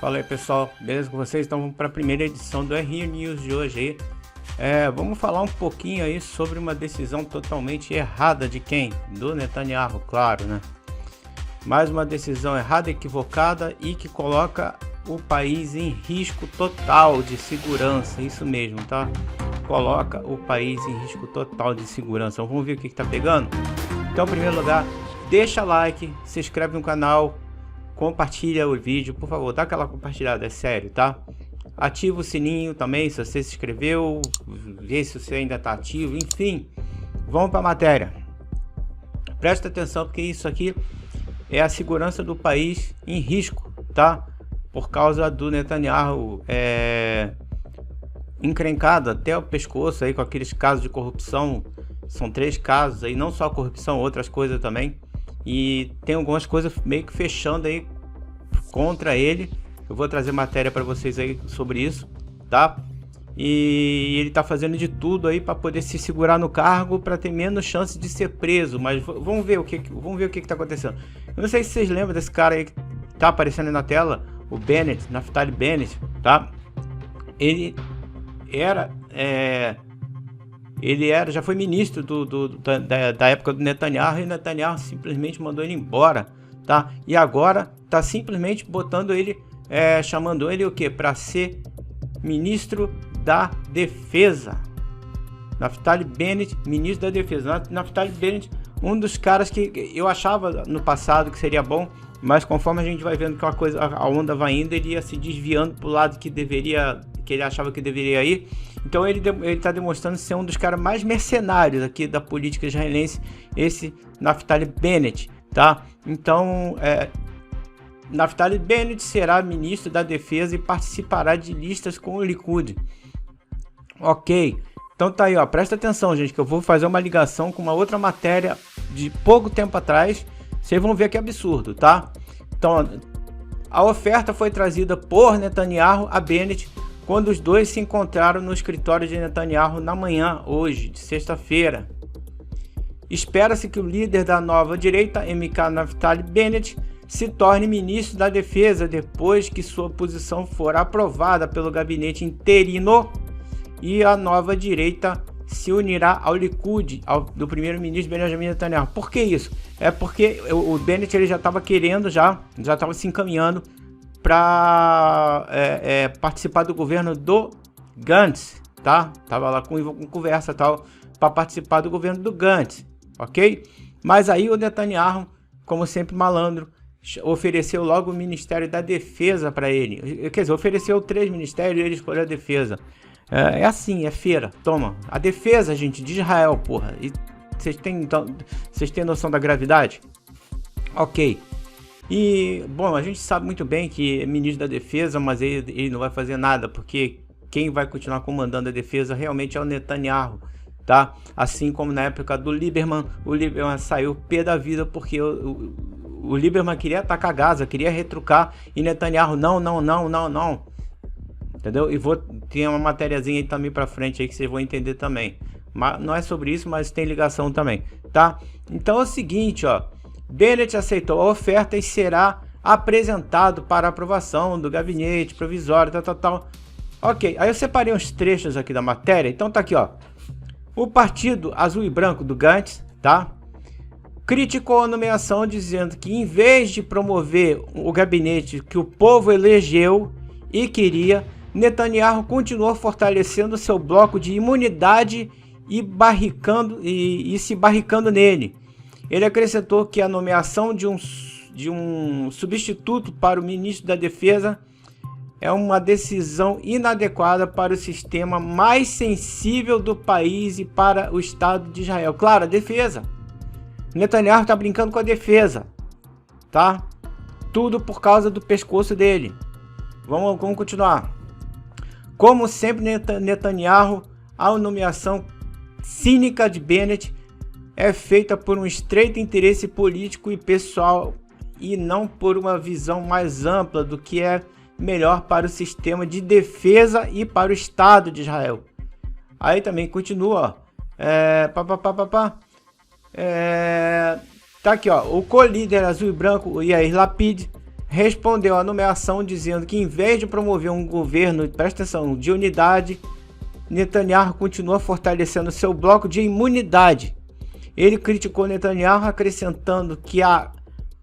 Fala aí pessoal, beleza com vocês? Então vamos para a primeira edição do RI News de hoje aí. Vamos falar um pouquinho aí sobre uma decisão totalmente errada de quem? Do Netanyahu, claro, né? Mais uma decisão errada, equivocada e que coloca o país em risco total de segurança, isso mesmo, tá? Coloca o país em risco total de segurança. Então, vamos ver o que tá pegando? Então, em primeiro lugar, deixa like, se inscreve no canal, compartilha o vídeo, por favor, dá aquela compartilhada, é sério, tá? Ativa o sininho também, se você se inscreveu, vê se você ainda tá ativo, enfim. Vamos para a matéria. Presta atenção porque isso aqui é a segurança do país em risco, tá? Por causa do Netanyahu encrencado até o pescoço aí com aqueles casos de corrupção. São 3 casos aí, não só corrupção, outras coisas também. E tem algumas coisas meio que fechando aí contra ele. Eu vou trazer matéria para vocês aí sobre isso, tá? E ele tá fazendo de tudo aí para poder se segurar no cargo, para ter menos chance de ser preso. Mas vamos ver o que tá acontecendo. Eu não sei se vocês lembram desse cara aí que tá aparecendo aí na tela, o Bennett, Naftali Bennett, tá? Ele já foi ministro da época do Netanyahu, e Netanyahu simplesmente mandou ele embora, tá? E agora tá simplesmente botando ele, chamando ele o que? Para ser ministro da Defesa. Naftali Bennett, ministro da Defesa. Naftali Bennett, um dos caras que eu achava no passado que seria bom, mas conforme a gente vai vendo que a onda vai indo, ele ia se desviando pro lado que ele achava que deveria ir. Então ele está demonstrando ser um dos caras mais mercenários aqui da política israelense, esse Naftali Bennett, tá? Então, Naftali Bennett será ministro da Defesa e participará de listas com o Likud. Ok, então tá aí, ó, presta atenção, gente, que eu vou fazer uma ligação com uma outra matéria de pouco tempo atrás. Vocês vão ver que absurdo, tá? Então, a oferta foi trazida por Netanyahu a Bennett quando os dois se encontraram no escritório de Netanyahu na manhã, hoje, de sexta-feira. Espera-se que o líder da nova direita, MK Naftali Bennett, se torne ministro da Defesa depois que sua posição for aprovada pelo gabinete interino e a nova direita se unirá ao Likud, do primeiro-ministro Benjamin Netanyahu. Por que isso? É porque o Bennett ele já estava querendo, já estava se encaminhando para participar do governo do Gantz, tá? Tava lá com conversa tal para participar do governo do Gantz, ok? Mas aí o Netanyahu, como sempre malandro, ofereceu logo o Ministério da Defesa para ele. Quer dizer, ofereceu 3 ministérios e ele escolheu a Defesa. É assim, é feira. Toma, a defesa, gente, de Israel, porra. E vocês têm noção da gravidade? Ok. E, bom, a gente sabe muito bem que é ministro da Defesa, mas ele não vai fazer nada, porque quem vai continuar comandando a defesa realmente é o Netanyahu, tá? Assim como na época do Lieberman, o Lieberman saiu pé da vida porque o Lieberman queria atacar Gaza, queria retrucar, e Netanyahu não. Entendeu? E ter uma matériazinha aí também pra frente aí que vocês vão entender também. Mas não é sobre isso, mas tem ligação também, tá? Então é o seguinte, ó. Bennett aceitou a oferta e será apresentado para aprovação do gabinete provisório, tal. Ok, aí eu separei uns trechos aqui da matéria. Então tá aqui, ó. O Partido Azul e Branco do Gantz, tá? Criticou a nomeação dizendo que em vez de promover o gabinete que o povo elegeu e queria, Netanyahu continuou fortalecendo seu bloco de imunidade e se barricando nele. Ele acrescentou que a nomeação de um substituto para o ministro da Defesa é uma decisão inadequada para o sistema mais sensível do país e para o Estado de Israel. Claro, a defesa. Netanyahu está brincando com a defesa, tá? Tudo por causa do pescoço dele. Vamos continuar. Como sempre, Netanyahu, a nomeação cínica de Bennett é feita por um estreito interesse político e pessoal e não por uma visão mais ampla do que é melhor para o sistema de defesa e para o Estado de Israel. Aí também continua, tá aqui, ó, o co-líder azul e branco, Yair Lapid, respondeu à nomeação dizendo que, em vez de promover um governo, presta atenção, de unidade, Netanyahu continua fortalecendo seu bloco de imunidade. Ele criticou Netanyahu, acrescentando que a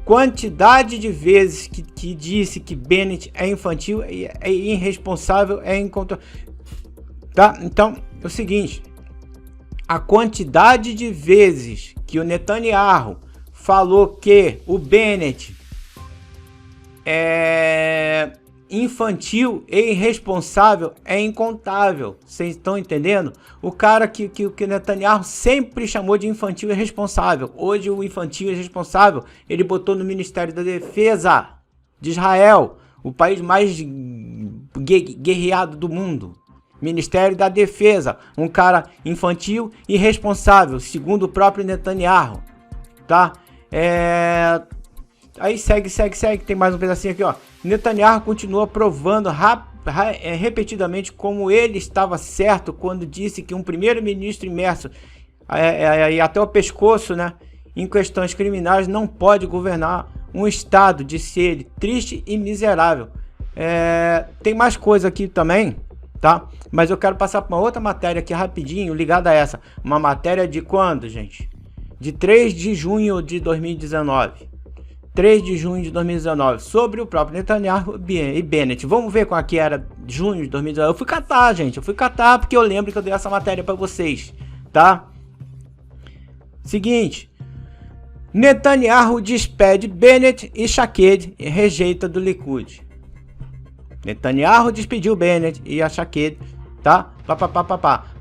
quantidade de vezes que disse que Bennett é infantil e é irresponsável é incontrolável. Tá? Então, é o seguinte, a quantidade de vezes que o Netanyahu falou que o Bennett é infantil e irresponsável é incontável. Vocês estão entendendo? O cara que Netanyahu sempre chamou de infantil e irresponsável. Hoje o infantil e irresponsável ele botou no Ministério da Defesa de Israel, o país mais guerreado do mundo. Ministério da Defesa, um cara infantil e irresponsável, segundo o próprio Netanyahu, tá? Aí segue, tem mais um pedacinho aqui, ó. Netanyahu continua provando repetidamente como ele estava certo quando disse que um primeiro-ministro imerso e até o pescoço, né, em questões criminais não pode governar um estado, disse ele, triste e miserável. Tem mais coisa aqui também, tá? Mas eu quero passar para uma outra matéria aqui rapidinho, ligada a essa. Uma matéria de quando, gente? De 3 de junho de 2019. 3 de junho de 2019, sobre o próprio Netanyahu e Bennett. Vamos ver qual que era junho de 2019. Eu fui catar, gente. Eu fui catar porque eu lembro que eu dei essa matéria para vocês, tá? Seguinte. Netanyahu despede Bennett e Shaked e rejeita do Likud. Netanyahu despediu Bennett e a Shaked, tá?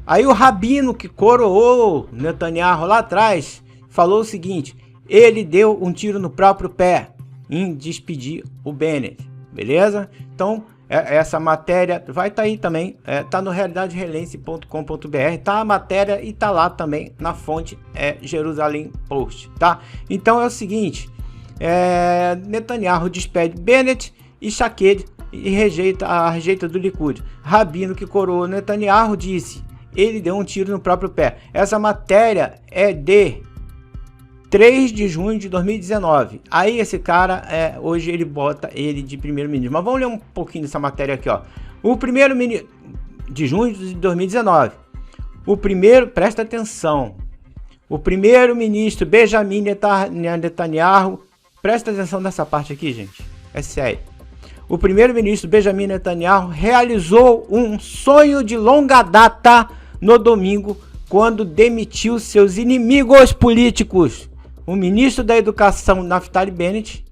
Aí o rabino que coroou Netanyahu lá atrás falou o seguinte: ele deu um tiro no próprio pé em despedir o Bennett, beleza? Então, essa matéria vai estar aí também, tá no realidadeisraelense.com.br, tá a matéria e tá lá também na fonte Jerusalém Post, tá? Então é o seguinte, Netanyahu despede Bennett e Shaked e rejeita do Likud. Rabino que coroou Netanyahu disse, ele deu um tiro no próprio pé. Essa matéria é de 3 de junho de 2019. Aí esse cara, hoje ele bota ele de primeiro-ministro. Mas vamos ler um pouquinho dessa matéria aqui, ó. O primeiro-ministro de junho de 2019. Presta atenção. O primeiro-ministro Benjamin Netanyahu, presta atenção nessa parte aqui, gente. É sério. O primeiro-ministro Benjamin Netanyahu realizou um sonho de longa data no domingo, quando demitiu seus inimigos políticos, o ministro da Educação, Naftali Bennett,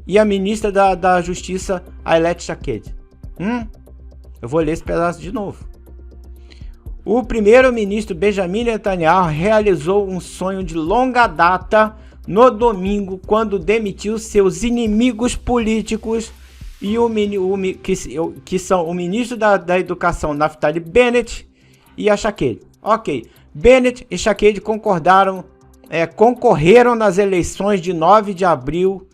e a ministra da Justiça, Ayelet Shaked. Eu vou ler esse pedaço de novo. O primeiro-ministro Benjamin Netanyahu realizou um sonho de longa data no domingo, quando demitiu seus inimigos políticos e que são o ministro da Educação, Naftali Bennett, e a Shaked. Ok, Bennett e Shaked concorreram nas eleições de 9 de abril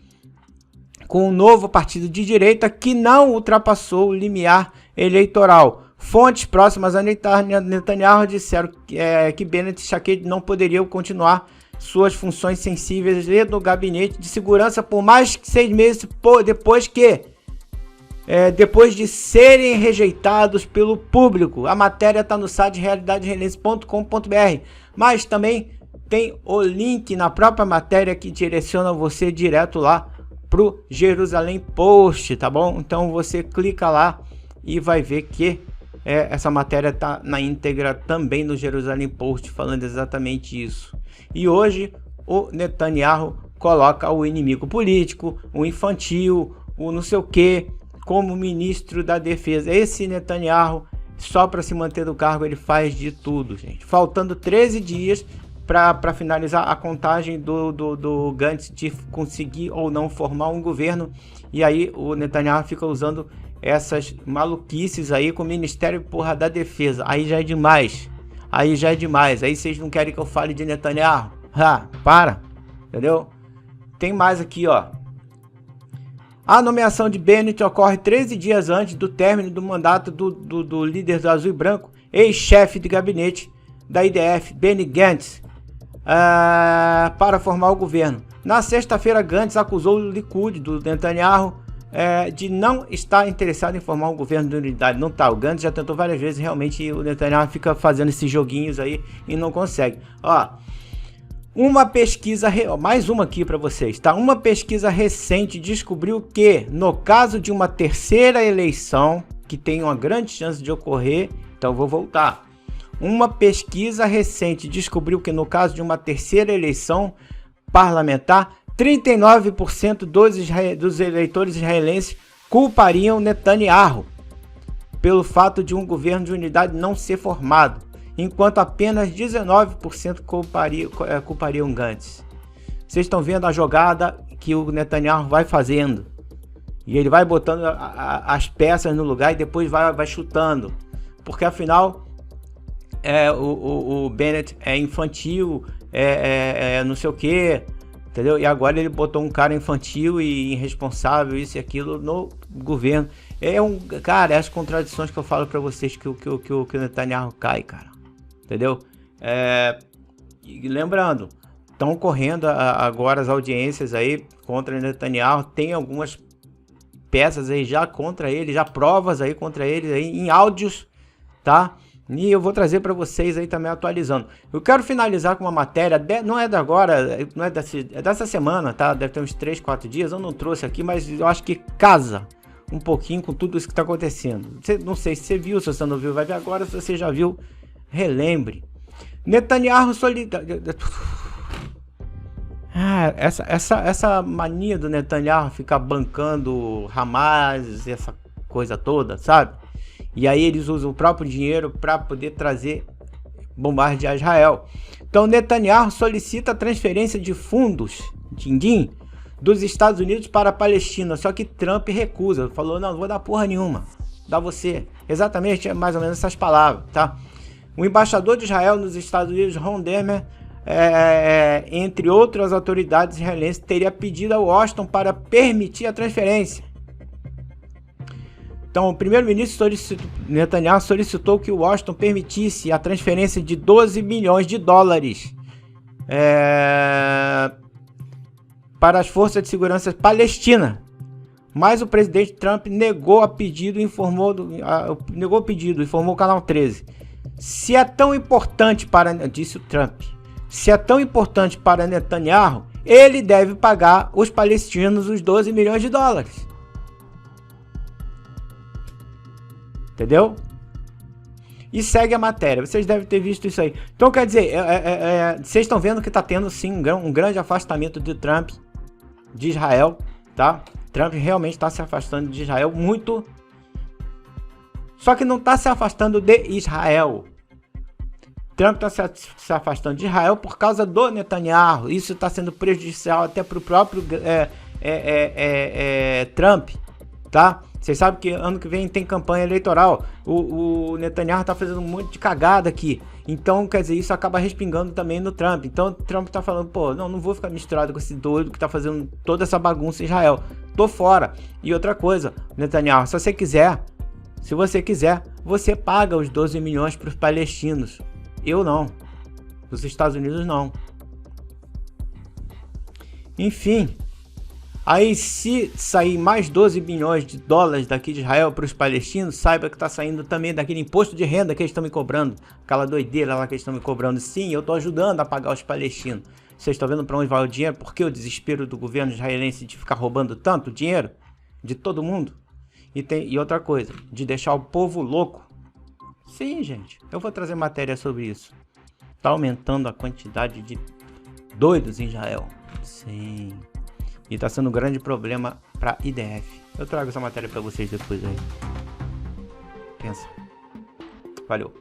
com um novo partido de direita que não ultrapassou o limiar eleitoral. Fontes próximas a Netanyahu disseram que Bennett e Shaked não poderiam continuar suas funções sensíveis no gabinete de segurança por mais de 6 meses depois de serem rejeitados pelo público. A matéria está no site realidadeisraelense.com.br, mas também tem o link na própria matéria que direciona você direto lá pro Jerusalém Post, tá bom? Então você clica lá e vai ver que essa matéria tá na íntegra também no Jerusalém Post, falando exatamente isso. E hoje o Netanyahu coloca o inimigo político, o infantil, o não sei o que, como ministro da defesa. Esse Netanyahu, só para se manter no cargo, ele faz de tudo, gente. Faltando 13 dias para finalizar a contagem do Gantz de conseguir ou não formar um governo. E aí o Netanyahu fica usando essas maluquices aí com o Ministério da Defesa. Aí já é demais. Aí vocês não querem que eu fale de Netanyahu? Para. Entendeu? Tem mais aqui, ó. A nomeação de Bennett ocorre 13 dias antes do término do mandato do líder do Azul e Branco, ex-chefe de gabinete da IDF, Benny Gantz, para formar o governo. Na sexta-feira, Gantz acusou o Likud do Netanyahu de não estar interessado em formar um governo de unidade. Não tá, o Gantz já tentou várias vezes, realmente o Netanyahu fica fazendo esses joguinhos aí e não consegue. Ó, uma pesquisa, mais uma aqui para vocês, tá? Uma pesquisa recente descobriu que, no caso de uma terceira eleição, que tem uma grande chance de ocorrer, então vou voltar. Uma pesquisa recente descobriu que, no caso de uma terceira eleição parlamentar, 39% dos eleitores israelenses culpariam Netanyahu pelo fato de um governo de unidade não ser formado, enquanto apenas 19% culpariam Gantz. Vocês estão vendo a jogada que o Netanyahu vai fazendo. E ele vai botando as peças no lugar e depois vai chutando. Porque afinal, o Bennett é infantil, não sei o que, entendeu? E agora ele botou um cara infantil e irresponsável, isso e aquilo, no governo. Cara, as contradições que eu falo pra vocês que o Netanyahu cai, cara. Entendeu? E lembrando, estão correndo agora as audiências aí contra Netanyahu. Tem algumas peças aí já contra ele, já provas aí contra ele aí, em áudios, tá? E eu vou trazer para vocês aí também atualizando. Eu quero finalizar com uma matéria, não é da agora, não é dessa semana, tá? Deve ter uns 3, 4 dias, eu não trouxe aqui, mas eu acho que casa um pouquinho com tudo isso que tá acontecendo. Não sei se você viu, se você não viu, vai ver agora. Se você já viu, relembre. Netanyahu solidário. Essa mania do Netanyahu ficar bancando Hamas, essa coisa toda, sabe? E aí eles usam o próprio dinheiro para poder trazer bombardear Israel. Então Netanyahu solicita a transferência de fundos, din-din, dos Estados Unidos para a Palestina, só que Trump recusa, falou, não vou dar porra nenhuma, dá você. Exatamente, mais ou menos essas palavras, tá? O embaixador de Israel nos Estados Unidos, Ron Dermer, entre outras autoridades israelenses, teria pedido a Washington para permitir a transferência. Então, o primeiro-ministro Netanyahu solicitou que Washington permitisse a transferência de 12 milhões de dólares para as forças de segurança palestinas. Mas o presidente Trump negou o pedido, informou o Canal 13. Se é tão importante disse o Trump, se é tão importante para Netanyahu, ele deve pagar os palestinos os 12 milhões de dólares. Entendeu? E segue a matéria. Vocês devem ter visto isso aí. Então, quer dizer, vocês estão vendo que está tendo sim um grande afastamento de Trump de Israel, tá? Trump realmente está se afastando de Israel muito. Só que não está se afastando de Israel. Trump está se afastando de Israel por causa do Netanyahu. Isso está sendo prejudicial até para o próprio Trump, tá? Vocês sabem que ano que vem tem campanha eleitoral. O Netanyahu tá fazendo um monte de cagada aqui. Então, quer dizer, isso acaba respingando também no Trump. Então, o Trump tá falando, pô, não vou ficar misturado com esse doido que tá fazendo toda essa bagunça em Israel. Tô fora. E outra coisa, Netanyahu, se você quiser, você paga os 12 milhões para os palestinos. Eu não. Os Estados Unidos não. Enfim. Aí, se sair mais 12 bilhões de dólares daqui de Israel para os palestinos, saiba que está saindo também daquele imposto de renda que eles estão me cobrando. Aquela doideira lá que eles estão me cobrando. Sim, eu estou ajudando a pagar os palestinos. Vocês estão vendo para onde vai o dinheiro? Por que o desespero do governo israelense de ficar roubando tanto dinheiro de todo mundo? E outra coisa, de deixar o povo louco. Sim, gente, eu vou trazer matéria sobre isso. Está aumentando a quantidade de doidos em Israel. Sim. E tá sendo um grande problema para IDF. Eu trago essa matéria para vocês depois aí. Pensa. Valeu.